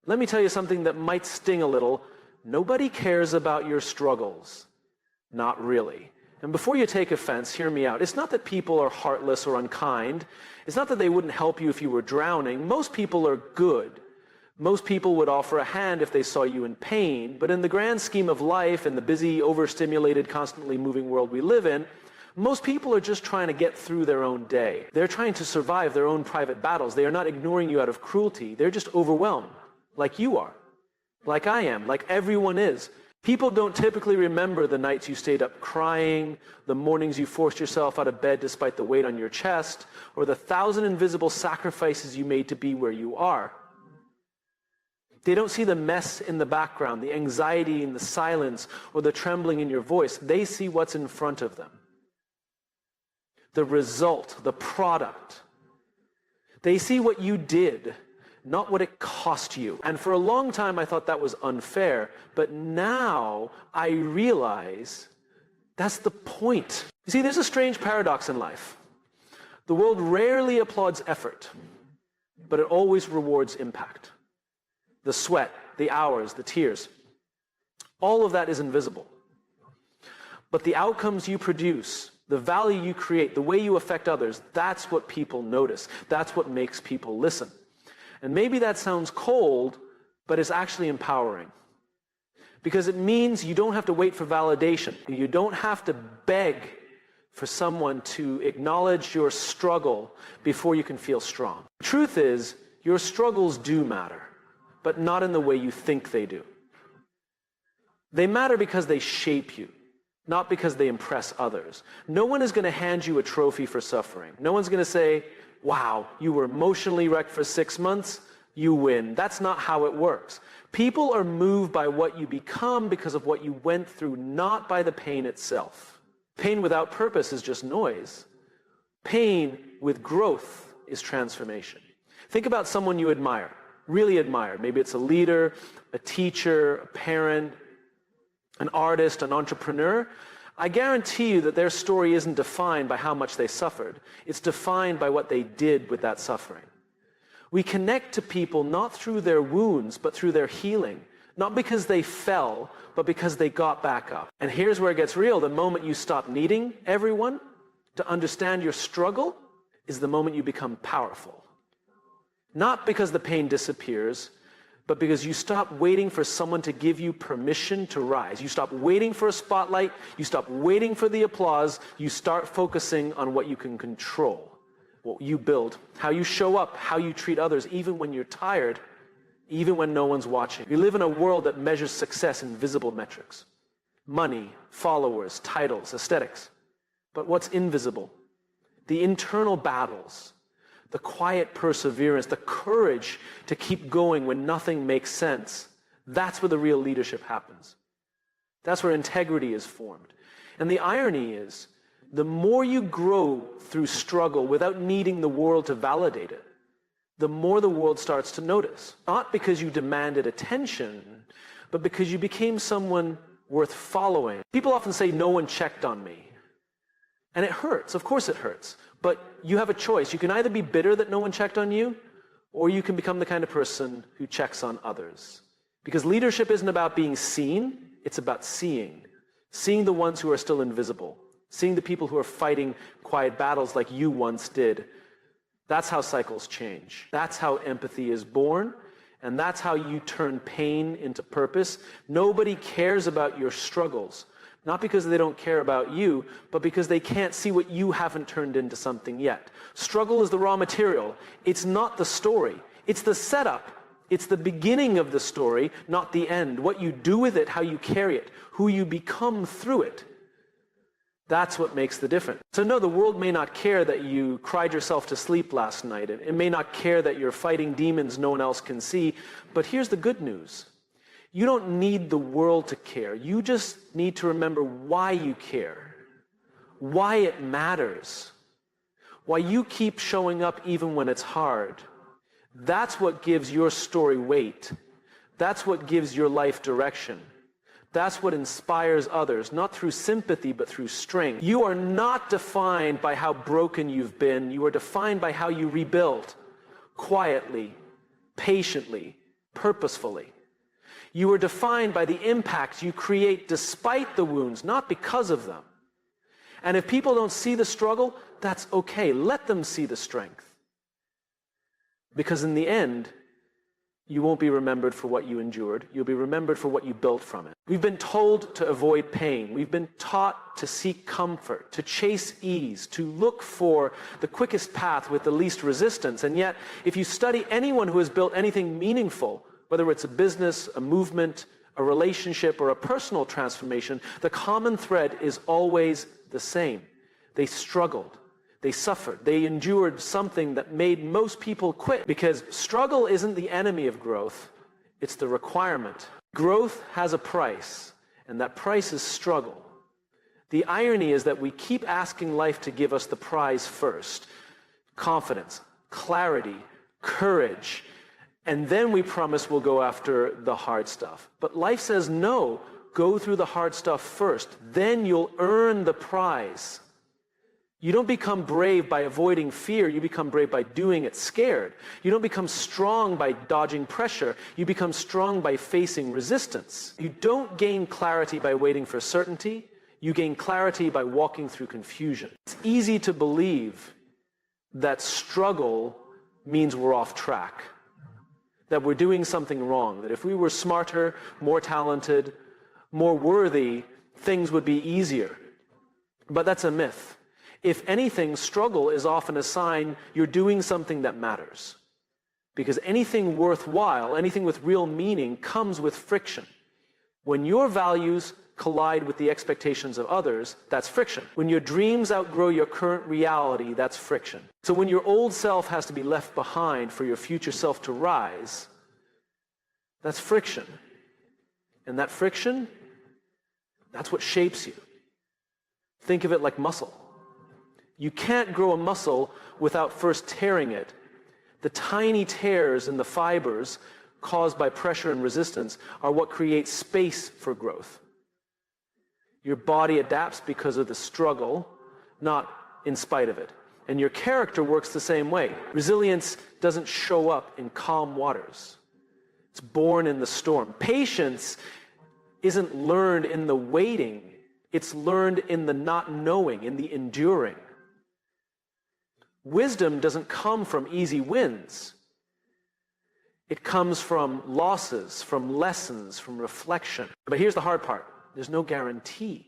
Let me tell you something that might sting a little. Nobody cares about your struggles. Not really. And before you take offense, hear me out. It's not that people are heartless or unkind. It's not that they wouldn't help you if you were drowning. Most people are good. Most people would offer a hand if they saw you in pain. But in the grand scheme of life, in the busy, overstimulated, constantly moving world we live in, most people are just trying to get through their own day. They're trying to survive their own private battles. They are not ignoring you out of cruelty. They're just overwhelmed, like you are, like I am, like everyone is. People don't typically remember the nights you stayed up crying, the mornings you forced yourself out of bed despite the weight on your chest, or the 1,000 invisible sacrifices you made to be where you are. They don't see the mess in the background, the anxiety in the silence, or the trembling in your voice. They see what's in front of them. The result, the product. They see what you did, not what it cost you. And for a long time, I thought that was unfair. But now I realize that's the point. You see, there's a strange paradox in life. The world rarely applauds effort, but it always rewards impact. The sweat, the hours, the tears. All of that is invisible. But the outcomes you produce, the value you create, the way you affect others, that's what people notice. That's what makes people listen. And maybe that sounds cold, but it's actually empowering. Because it means you don't have to wait for validation. You don't have to beg for someone to acknowledge your struggle before you can feel strong. The truth is, your struggles do matter, but not in the way you think they do. They matter because they shape you, not because they impress others. No one is going to hand you a trophy for suffering. No one's going to say, wow, you were emotionally wrecked for 6 months, you win. That's not how it works. People are moved by what you become because of what you went through, not by the pain itself. Pain without purpose is just noise. Pain with growth is transformation. Think about someone you admire, really admire. Maybe it's a leader, a teacher, a parent, an artist, an entrepreneur. I guarantee you that their story isn't defined by how much they suffered. It's defined by what they did with that suffering. We connect to people not through their wounds, but through their healing. Not because they fell, but because they got back up. And here's where it gets real. The moment you stop needing everyone to understand your struggle is the moment you become powerful. Not because the pain disappears, but because you stop waiting for someone to give you permission to rise. You stop waiting for a spotlight. You stop waiting for the applause. You start focusing on what you can control, what you build, how you show up, how you treat others, even when you're tired, even when no one's watching. We live in a world that measures success in visible metrics. Money, followers, titles, aesthetics. But what's invisible? The internal battles, the quiet perseverance, the courage to keep going when nothing makes sense. That's where the real leadership happens. That's where integrity is formed. And the irony is, the more you grow through struggle without needing the world to validate it, the more the world starts to notice. Not because you demanded attention, but because you became someone worth following. People often say, no one checked on me. And it hurts. Of course it hurts. But you have a choice. You can either be bitter that no one checked on you, or you can become the kind of person who checks on others. Because leadership isn't about being seen, it's about seeing. Seeing the ones who are still invisible. Seeing the people who are fighting quiet battles like you once did. That's how cycles change. That's how empathy is born. And that's how you turn pain into purpose. Nobody cares about your struggles. Not because they don't care about you, but because they can't see what you haven't turned into something yet. Struggle is the raw material. It's not the story. It's the setup. It's the beginning of the story, not the end. What you do with it, how you carry it, who you become through it. That's what makes the difference. So no, the world may not care that you cried yourself to sleep last night. It may not care that you're fighting demons no one else can see. But here's the good news. You don't need the world to care. You just need to remember why you care, why it matters, why you keep showing up even when it's hard. That's what gives your story weight. That's what gives your life direction. That's what inspires others, not through sympathy, but through strength. You are not defined by how broken you've been. You are defined by how you rebuild, quietly, patiently, purposefully. You are defined by the impact you create despite the wounds, not because of them. And if people don't see the struggle, that's okay. Let them see the strength. Because in the end, you won't be remembered for what you endured. You'll be remembered for what you built from it. We've been told to avoid pain. We've been taught to seek comfort, to chase ease, to look for the quickest path with the least resistance. And yet, if you study anyone who has built anything meaningful, whether it's a business, a movement, a relationship, or a personal transformation, the common thread is always the same. They struggled. They suffered. They endured something that made most people quit, because struggle isn't the enemy of growth. It's the requirement. Growth has a price, and that price is struggle. The irony is that we keep asking life to give us the prize first. Confidence, clarity, courage, and then we promise we'll go after the hard stuff. But life says, no, go through the hard stuff first. Then you'll earn the prize. You don't become brave by avoiding fear. You become brave by doing it scared. You don't become strong by dodging pressure. You become strong by facing resistance. You don't gain clarity by waiting for certainty. You gain clarity by walking through confusion. It's easy to believe that struggle means we're off track, that we're doing something wrong, that if we were smarter, more talented, more worthy, things would be easier. But that's a myth. If anything, struggle is often a sign you're doing something that matters. Because anything worthwhile, anything with real meaning, comes with friction. When your values collide with the expectations of others, that's friction. When your dreams outgrow your current reality, that's friction. So when your old self has to be left behind for your future self to rise, that's friction. And that friction, that's what shapes you. Think of it like muscle. You can't grow a muscle without first tearing it. The tiny tears in the fibers caused by pressure and resistance are what create space for growth. Your body adapts because of the struggle, not in spite of it. And your character works the same way. Resilience doesn't show up in calm waters. It's born in the storm. Patience isn't learned in the waiting. It's learned in the not knowing, in the enduring. Wisdom doesn't come from easy wins. It comes from losses, from lessons, from reflection. But here's the hard part. There's no guarantee.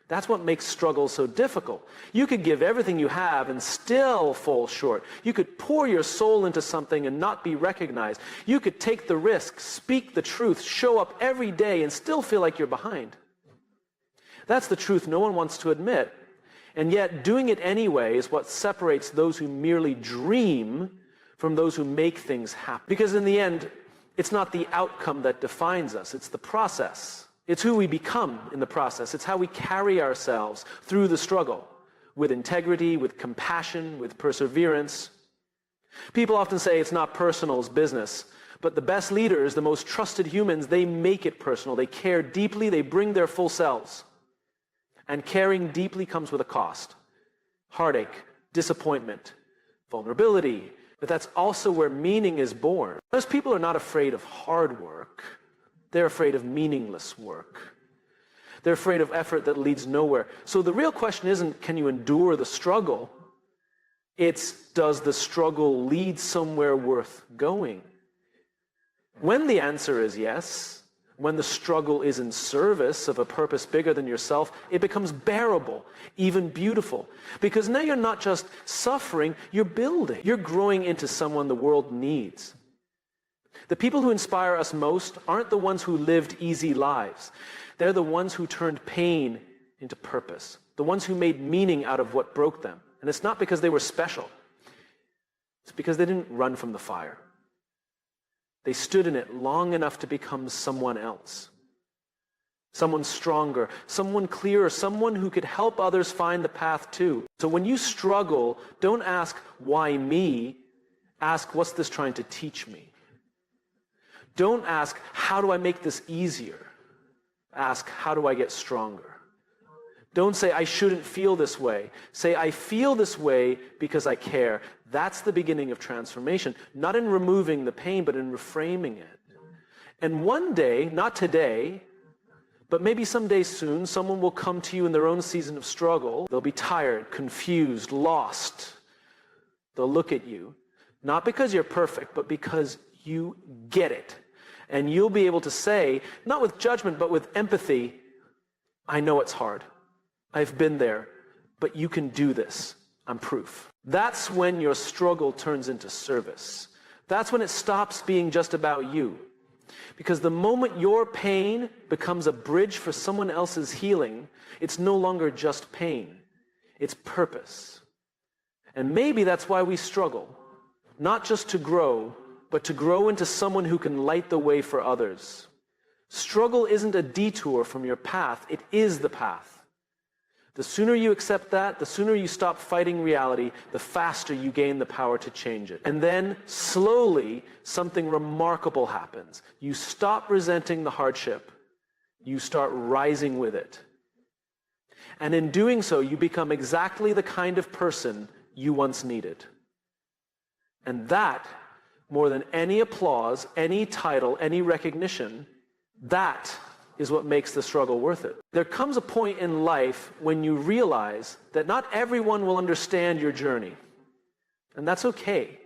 That's what makes struggle so difficult. You could give everything you have and still fall short. You could pour your soul into something and not be recognized. You could take the risk, speak the truth, show up every day and still feel like you're behind. That's the truth no one wants to admit. And yet, doing it anyway is what separates those who merely dream from those who make things happen. Because in the end, it's not the outcome that defines us, it's the process. It's who we become in the process. It's how we carry ourselves through the struggle, with integrity, with compassion, with perseverance. People often say it's not personal, it's business. But the best leaders, the most trusted humans, they make it personal. They care deeply, they bring their full selves. And caring deeply comes with a cost. Heartache, disappointment, vulnerability. But that's also where meaning is born. Those people are not afraid of hard work. They're afraid of meaningless work. They're afraid of effort that leads nowhere. So the real question isn't, can you endure the struggle? It's, does the struggle lead somewhere worth going? When the answer is yes, when the struggle is in service of a purpose bigger than yourself, it becomes bearable, even beautiful. Because now you're not just suffering, you're building. You're growing into someone the world needs. The people who inspire us most aren't the ones who lived easy lives. They're the ones who turned pain into purpose. The ones who made meaning out of what broke them. And it's not because they were special. It's because they didn't run from the fire. They stood in it long enough to become someone else. Someone stronger, someone clearer, someone who could help others find the path too. So when you struggle, don't ask, why me? Ask, what's this trying to teach me? Don't ask, how do I make this easier? Ask, how do I get stronger? Don't say, I shouldn't feel this way. Say, I feel this way because I care. That's the beginning of transformation, not in removing the pain, but in reframing it. And one day, not today, but maybe someday soon, someone will come to you in their own season of struggle. They'll be tired, confused, lost. They'll look at you, not because you're perfect, but because you get it. And you'll be able to say, not with judgment, but with empathy, I know it's hard. I've been there, but you can do this. I'm proof. That's when your struggle turns into service. That's when it stops being just about you. Because the moment your pain becomes a bridge for someone else's healing, it's no longer just pain. It's purpose. And maybe that's why we struggle. Not just to grow, but to grow into someone who can light the way for others. Struggle isn't a detour from your path. It is the path. The sooner you accept that, the sooner you stop fighting reality, the faster you gain the power to change it. And then, slowly, something remarkable happens. You stop resenting the hardship. You start rising with it. And in doing so, you become exactly the kind of person you once needed. And that, more than any applause, any title, any recognition, that is what makes the struggle worth it. There comes a point in life when you realize that not everyone will understand your journey. And that's okay.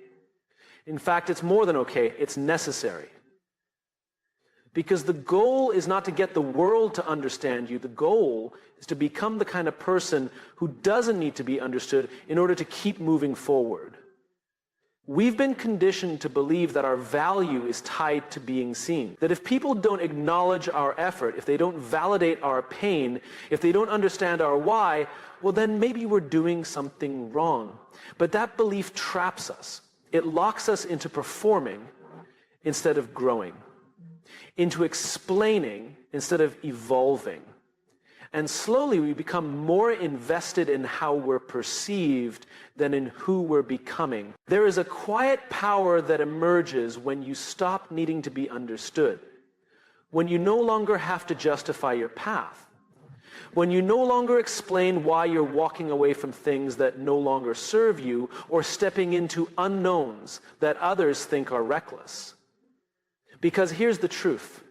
In fact, it's more than okay. It's necessary. Because the goal is not to get the world to understand you. The goal is to become the kind of person who doesn't need to be understood in order to keep moving forward. We've been conditioned to believe that our value is tied to being seen. That if people don't acknowledge our effort, if they don't validate our pain, if they don't understand our why, well then maybe we're doing something wrong. But that belief traps us. It locks us into performing instead of growing, into explaining instead of evolving. And slowly we become more invested in how we're perceived than in who we're becoming. There is a quiet power that emerges when you stop needing to be understood, when you no longer have to justify your path, when you no longer explain why you're walking away from things that no longer serve you or stepping into unknowns that others think are reckless. Because here's the truth.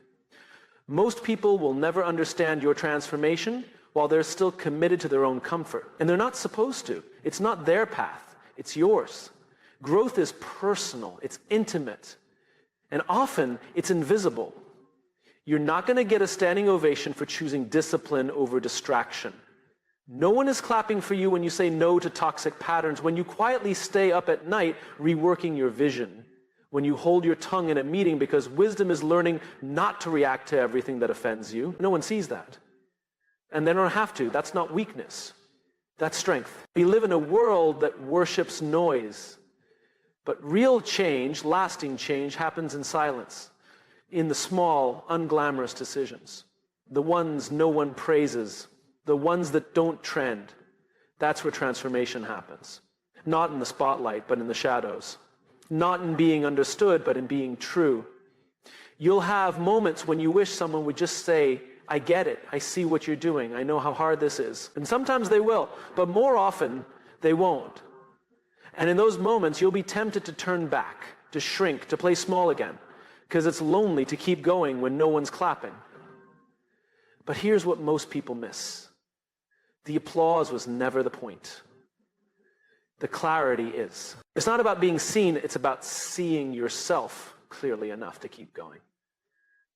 Most people will never understand your transformation while they're still committed to their own comfort. And they're not supposed to. It's not their path. It's yours. Growth is personal. It's intimate. And often, it's invisible. You're not going to get a standing ovation for choosing discipline over distraction. No one is clapping for you when you say no to toxic patterns, when you quietly stay up at night reworking your vision, when you hold your tongue in a meeting because wisdom is learning not to react to everything that offends you. No one sees that. And they don't have to. That's not weakness. That's strength. We live in a world that worships noise. But real change, lasting change, happens in silence, in the small, unglamorous decisions, the ones no one praises, the ones that don't trend. That's where transformation happens. Not in the spotlight, but in the shadows. Not in being understood, but in being true. You'll have moments when you wish someone would just say, I get it. I see what you're doing. I know how hard this is. And sometimes they will, but more often they won't. And in those moments, you'll be tempted to turn back, to shrink, to play small again, because it's lonely to keep going when no one's clapping. But here's what most people miss. The applause was never the point. The clarity is. It's not about being seen, it's about seeing yourself clearly enough to keep going.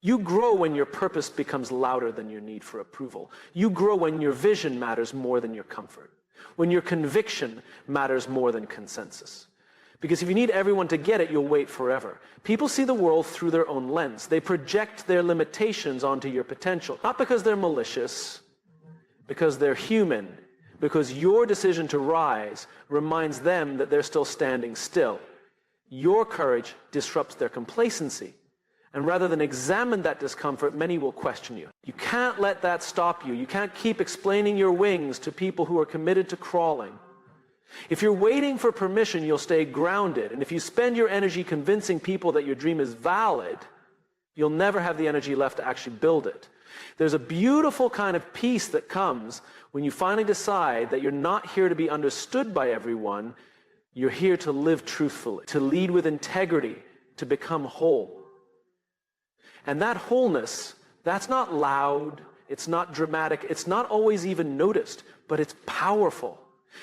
You grow when your purpose becomes louder than your need for approval. You grow when your vision matters more than your comfort. When your conviction matters more than consensus. Because if you need everyone to get it, you'll wait forever. People see the world through their own lens. They project their limitations onto your potential. Not because they're malicious, because they're human. Because your decision to rise reminds them that they're still standing still. Your courage disrupts their complacency. And rather than examine that discomfort, many will question you. You can't let that stop you. You can't keep explaining your wings to people who are committed to crawling. If you're waiting for permission, you'll stay grounded. And if you spend your energy convincing people that your dream is valid, You'll never have the energy left to actually build it. There's a beautiful kind of peace that comes when you finally decide that you're not here to be understood by everyone. You're here to live truthfully, to lead with integrity, to become whole. And that wholeness, that's not loud, it's not dramatic, it's not always even noticed, but it's powerful.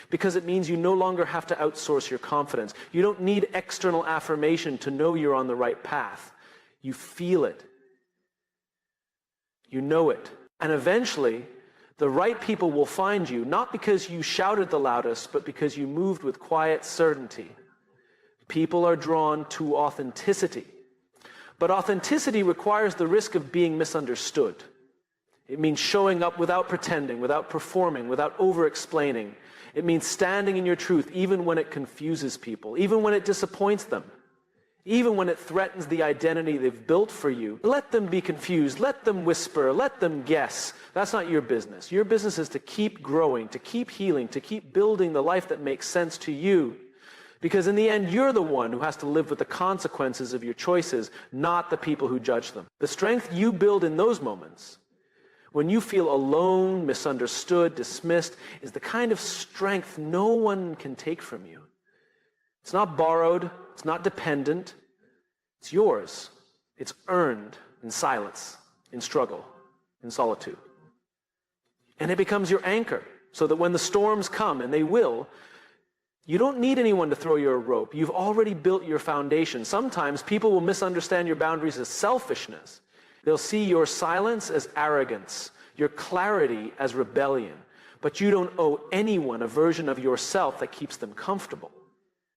Because it means you no longer have to outsource your confidence. You don't need external affirmation to know you're on the right path. You feel it. You know it. And eventually, the right people will find you, not because you shouted the loudest, but because you moved with quiet certainty. People are drawn to authenticity. But authenticity requires the risk of being misunderstood. It means showing up without pretending, without performing, without over-explaining. It means standing in your truth even when it confuses people, even when it disappoints them, even when it threatens the identity they've built for you. Let them be confused. Let them whisper. Let them guess. That's not your business. Your business is to keep growing, to keep healing, to keep building the life that makes sense to you. Because in the end, you're the one who has to live with the consequences of your choices, not the people who judge them. The strength you build in those moments, when you feel alone, misunderstood, dismissed, is the kind of strength no one can take from you. It's not borrowed. It's not dependent. It's yours. It's earned in silence, in struggle, in solitude. And it becomes your anchor, so that when the storms come, and they will, you don't need anyone to throw you a rope. You've already built your foundation. Sometimes people will misunderstand your boundaries as selfishness. They'll see your silence as arrogance, your clarity as rebellion. But you don't owe anyone a version of yourself that keeps them comfortable.